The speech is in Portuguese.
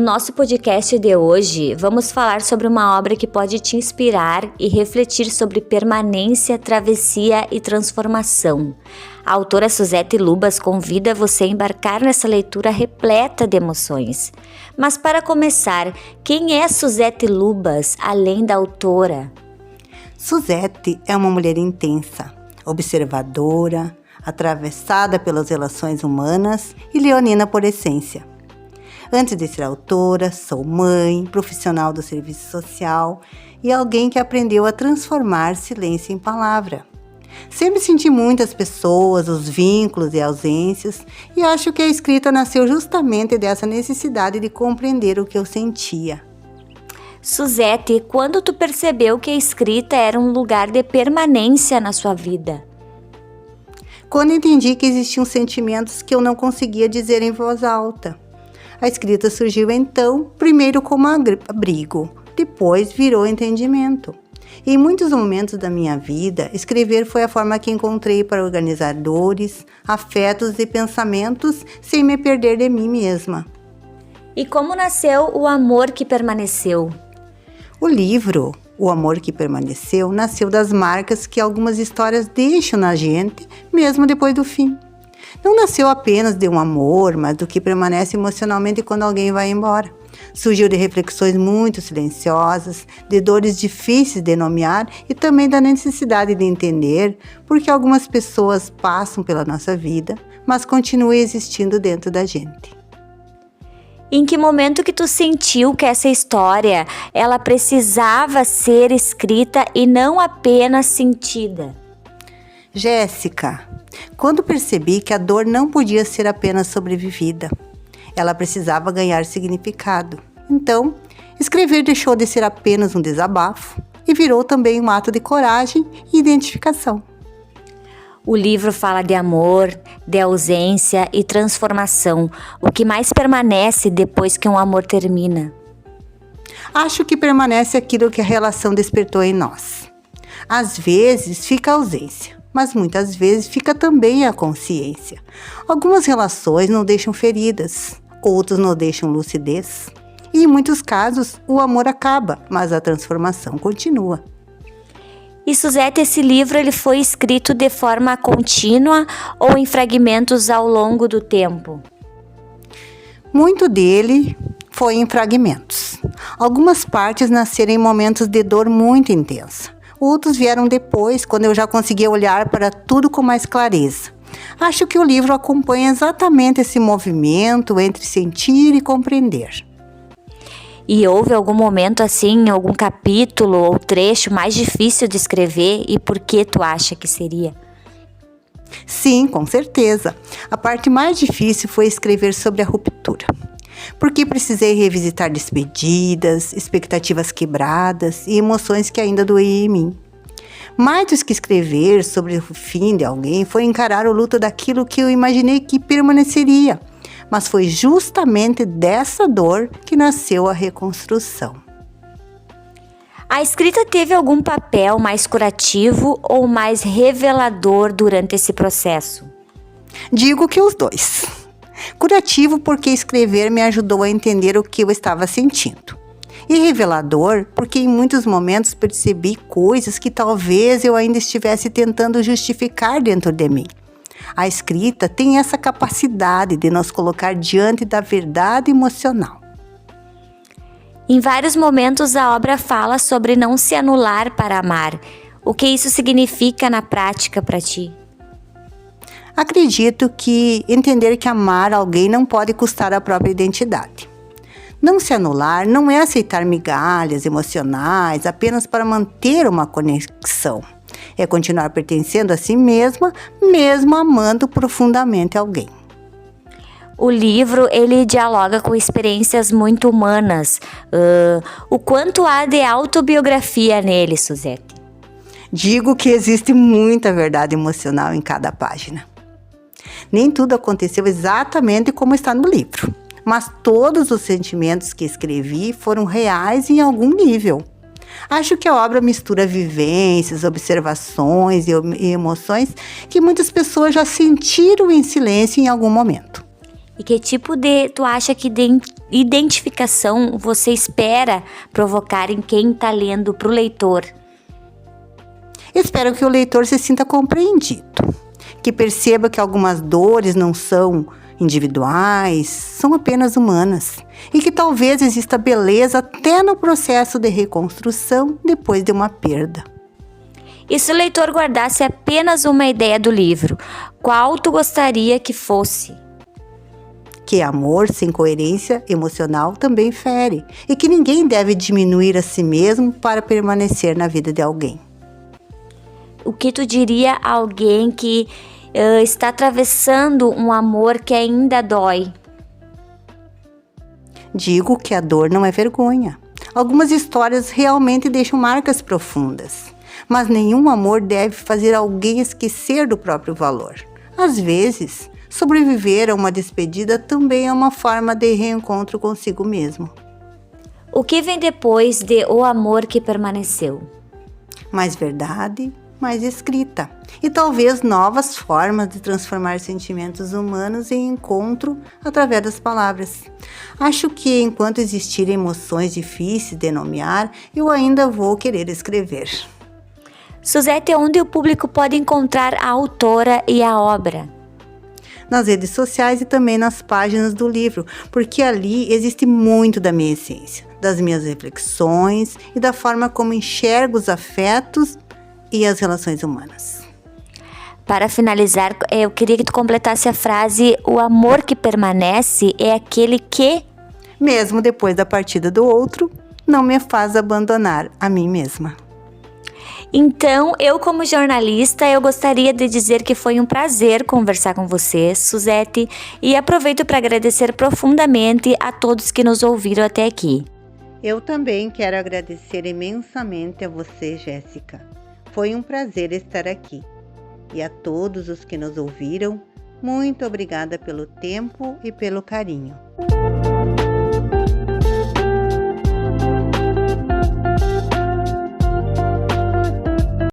nosso podcast de hoje, vamos falar sobre uma obra que pode te inspirar e refletir sobre permanência, travessia e transformação. A autora Suzete Lubas convida você a embarcar nessa leitura repleta de emoções. Mas para começar, quem é Suzete Lubas, além da autora? Suzete é uma mulher intensa, observadora, atravessada pelas relações humanas e leonina por essência. Antes de ser autora, sou mãe, profissional do serviço social e alguém que aprendeu a transformar silêncio em palavra. Sempre senti muitas pessoas, os vínculos e ausências, e acho que a escrita nasceu justamente dessa necessidade de compreender o que eu sentia. Suzete, quando tu percebeu que a escrita era um lugar de permanência na sua vida? Quando entendi que existiam sentimentos que eu não conseguia dizer em voz alta. A escrita surgiu então, primeiro como abrigo, depois virou entendimento. Em muitos momentos da minha vida, escrever foi a forma que encontrei para organizar dores, afetos e pensamentos sem me perder de mim mesma. E como nasceu o amor que permaneceu? O livro, O Amor que Permaneceu, nasceu das marcas que algumas histórias deixam na gente, mesmo depois do fim. Não nasceu apenas de um amor, mas do que permanece emocionalmente quando alguém vai embora. Surgiu de reflexões muito silenciosas, de dores difíceis de nomear e também da necessidade de entender porque algumas pessoas passam pela nossa vida, mas continuam existindo dentro da gente. Em que momento que tu sentiu que essa história, ela precisava ser escrita e não apenas sentida? Jéssica, quando percebi que a dor não podia ser apenas sobrevivida, ela precisava ganhar significado. Então, escrever deixou de ser apenas um desabafo e virou também um ato de coragem e identificação. O livro fala de amor, de ausência e transformação. O que mais permanece depois que um amor termina? Acho que permanece aquilo que a relação despertou em nós. Às vezes fica a ausência, mas muitas vezes fica também a consciência. Algumas relações nos deixam feridas, outras nos deixam lucidez. E em muitos casos, o amor acaba, mas a transformação continua. E Suzete, esse livro ele foi escrito de forma contínua ou em fragmentos ao longo do tempo? Muito dele foi em fragmentos. Algumas partes nasceram em momentos de dor muito intensa. Outros vieram depois, quando eu já conseguia olhar para tudo com mais clareza. Acho que o livro acompanha exatamente esse movimento entre sentir e compreender. E houve algum momento assim, algum capítulo ou trecho mais difícil de escrever e por que tu acha que seria? Sim, com certeza. A parte mais difícil foi escrever sobre a ruptura. Porque precisei revisitar despedidas, expectativas quebradas e emoções que ainda doíam em mim. Mais do que escrever sobre o fim de alguém, foi encarar o luto daquilo que eu imaginei que permaneceria. Mas foi justamente dessa dor que nasceu a reconstrução. A escrita teve algum papel mais curativo ou mais revelador durante esse processo? Digo que os dois. Curativo porque escrever me ajudou a entender o que eu estava sentindo. E revelador porque em muitos momentos percebi coisas que talvez eu ainda estivesse tentando justificar dentro de mim. A escrita tem essa capacidade de nos colocar diante da verdade emocional. Em vários momentos a obra fala sobre não se anular para amar. O que isso significa na prática para ti? Acredito que entender que amar alguém não pode custar a própria identidade. Não se anular não é aceitar migalhas emocionais apenas para manter uma conexão. É continuar pertencendo a si mesma, mesmo amando profundamente alguém. O livro, ele dialoga com experiências muito humanas. O quanto há de autobiografia nele, Suzete? Digo que existe muita verdade emocional em cada página. Nem tudo aconteceu exatamente como está no livro, mas todos os sentimentos que escrevi foram reais em algum nível. Acho que a obra mistura vivências, observações e emoções que muitas pessoas já sentiram em silêncio em algum momento. E que tipo tu acha que identificação você espera provocar em quem está lendo para o leitor? Espero que o leitor se sinta compreendido, que perceba que algumas dores não são individuais, são apenas humanas, e que talvez exista beleza até no processo de reconstrução depois de uma perda. E se o leitor guardasse apenas uma ideia do livro, qual tu gostaria que fosse? Que amor sem coerência emocional também fere, e que ninguém deve diminuir a si mesmo para permanecer na vida de alguém. O que tu diria a alguém que está atravessando um amor que ainda dói? Digo que a dor não é vergonha. Algumas histórias realmente deixam marcas profundas, mas nenhum amor deve fazer alguém esquecer do próprio valor. Às vezes, sobreviver a uma despedida também é uma forma de reencontro consigo mesmo. O que vem depois de O Amor que Permaneceu? Mais verdade, mais escrita, e talvez novas formas de transformar sentimentos humanos em encontro através das palavras. Acho que enquanto existirem emoções difíceis de nomear, eu ainda vou querer escrever. Suzete, onde o público pode encontrar a autora e a obra? Nas redes sociais e também nas páginas do livro, porque ali existe muito da minha essência, das minhas reflexões e da forma como enxergo os afetos e as relações humanas. Para finalizar, eu queria que tu completasse a frase: o amor que permanece é aquele que, mesmo depois da partida do outro, não me faz abandonar a mim mesma. Então, eu como jornalista, eu gostaria de dizer que foi um prazer conversar com você, Suzete, e aproveito para agradecer profundamente a todos que nos ouviram até aqui. Eu também quero agradecer imensamente a você, Jéssica. Foi um prazer estar aqui. E a todos os que nos ouviram, muito obrigada pelo tempo e pelo carinho.